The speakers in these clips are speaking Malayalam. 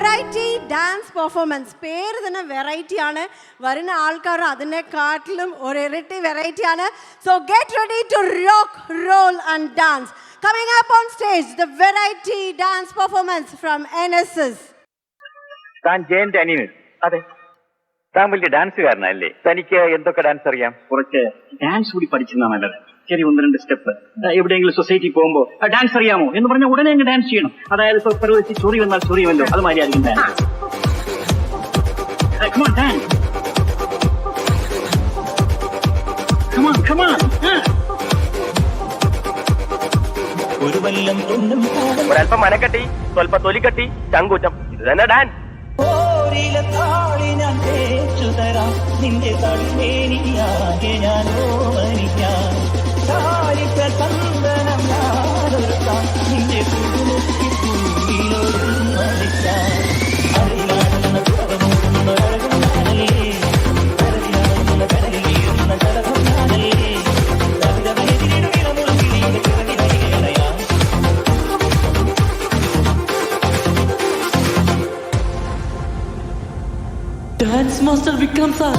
Variety dance performance. പേര് തന്നെ വെറൈറ്റി ആണ്. വരുന്ന ആൾക്കാർ അതിനെക്കാട്ടിലും ഒരു ഇരട്ടി വെറൈറ്റി ആണ്. So get ready to rock, roll and dance. Coming up on stage, the variety dance performance from NSS. താൻ ജയന്റെ അനിയൻ? അതെ. താൻ വലിയ ഡാൻസുകാരനല്ലേ? തനിക്ക് എന്തൊക്കെ ഡാൻസ് അറിയാം? കുറച്ച് ഡാൻസ് കൂടി പഠിച്ചെന്നാ നല്ലത്. ശരി, 1-2 സ്റ്റെപ്പ്. എവിടെയെങ്കിലും സൊസൈറ്റി പോകുമ്പോ ഡാൻസ് അറിയാമോ എന്ന് പറഞ്ഞാൽ ഉടനെ അങ്ങ് ഡാൻസ് ചെയ്യണം. അതായത് ചൊറി വന്നാൽ ചൊറിയുമല്ലോ, അത് മാതിരിയായിരിക്കും dance. Come on, dance. Come on, come on. ഒരല്പം മനക്കെട്ടി, സ്വല്പ തൊലിക്കട്ടി, ചങ്കൂറ്റം, ഇത് തന്നെ ഡാൻസ്. നിന്റെ തളിമേനിയാകെ ഞാൻ ഓമനിക്കാം, ചന്ദനം ഞാനൊരുക്കാം, നിന്റെ കുടുമുക്കി പൂവിലൊരു മരിക്കാം. അറിയാടുന്ന കുറവുന്ന കടകും ഞാനല്ലേ, കടലിലാടുന്ന കടലിലിരുന്ന കടകും ഞാനല്ലേ, Dance Master Vikram sir.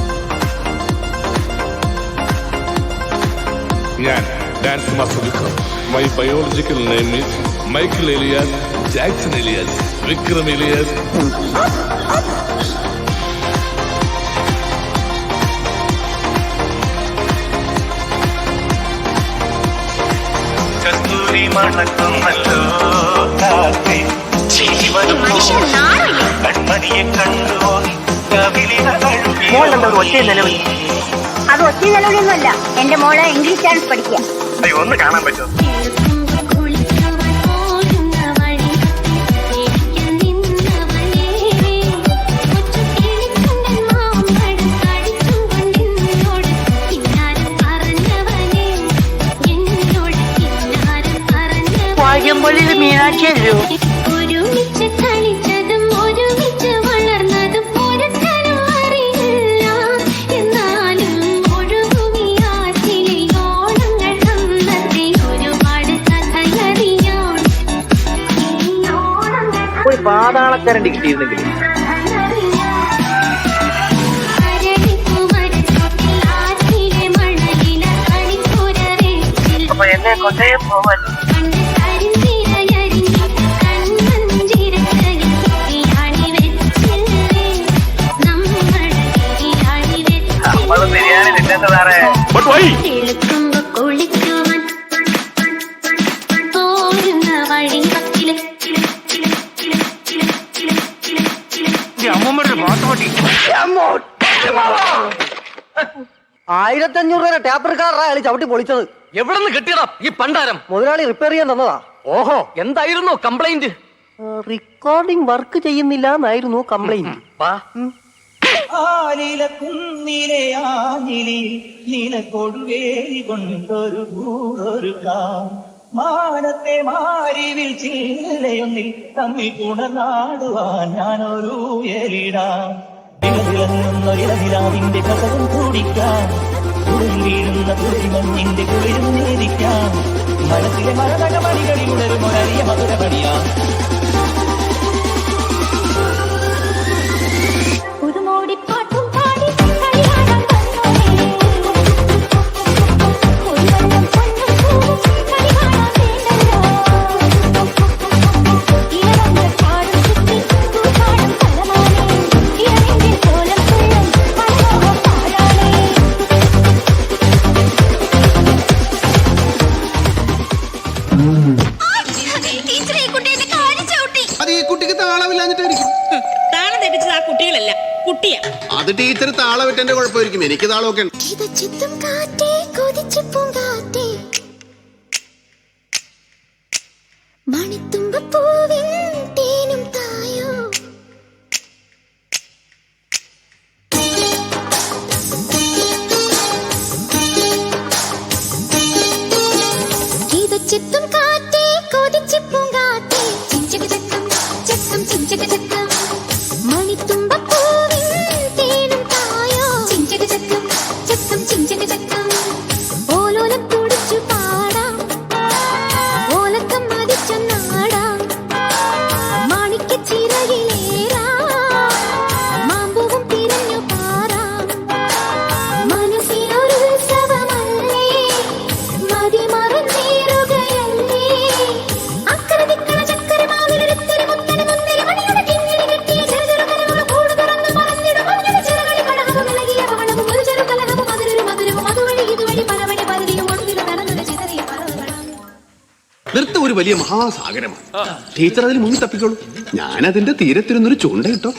ഞാൻ dance master Vikram. My biological name is Michael Elias Jackson Elias Vikram Elias. കസ്തൂരി മണക്കുന്നല്ലോ കാറ്റേ, ജീവനും കൺമണിയെ കണ്ടോ അത് ഒറ്റ നിലവിലൊന്നുമല്ല. എന്റെ മോള് ഇംഗ്ലീഷ് ഡാൻസ് പഠിക്കുക. ഒന്ന് കാണാൻ പറ്റുമോ? വാഴമ്പള്ളിയിൽ മീനാക്ഷിയല്ലോ. പാതാളക്കരണ്ടി കിട്ടിയിരുന്നെങ്കിൽ അപ്പൊ എന്നെ കൊണ്ടേ പോവാൻ. നമ്മള് ബിരിയാണി തിന്നത് വേറെ. $1500 ടാപ്പ് എടുക്കാറാ അയാൾ ചവിട്ടി പൊളിച്ചത്. എവിടെ നിന്ന് കിട്ടിയടാ ഈ പണ്ടാരം? മുതലാളി റിപ്പയർ ചെയ്യാൻ തന്നതാ. ഓഹോ, എന്തായിരുന്നു കംപ്ലൈന്റ്? റെക്കോർഡിംഗ് വർക്ക് ചെയ്യുന്നില്ല എന്നായിരുന്നു കംപ്ലൈന്റ്. കുന്നിലെ ആഞ്ഞിലി നില കൊടുവേലി കൊണ്ടൊരു ഒരു മാനത്തെ മാരിവിൽ ചില്ലയൊന്നിൽ തമ്മിൽ പുണർന്നാടുവാൻ ഞാനൊരു എലിടാം. ഇളനിലാവിന്റെ കഥകം കൂടിക്കാം, കുളിൽ വീഴുന്ന കുളിമണ്ണിന്റെ കുളിരും നേദിക്കാം, മനസ്സിലെ മഴതകമണികളിൽ ഉണരും ഒരറിയ മധുരമണിയാം. അത് ടീച്ചർ താളവിട്ടെന്റെ കുഴപ്പമായിരിക്കും, എനിക്ക് താളമൊക്കെ ഓലോലം കുടിച്ചു പാടാം, ഓലക്കം മതിച്ചു നാടാം. ജീവിതം ഒരു വലിയ മഹാസാഗരമാണ്. ടീച്ചർ അതിൽ മുങ്ങി തപ്പിക്കോളൂ. ഞാൻ അതിന്റെ തീരത്തിരുന്നൊരു ചൂണ്ട ഇട്ടോ.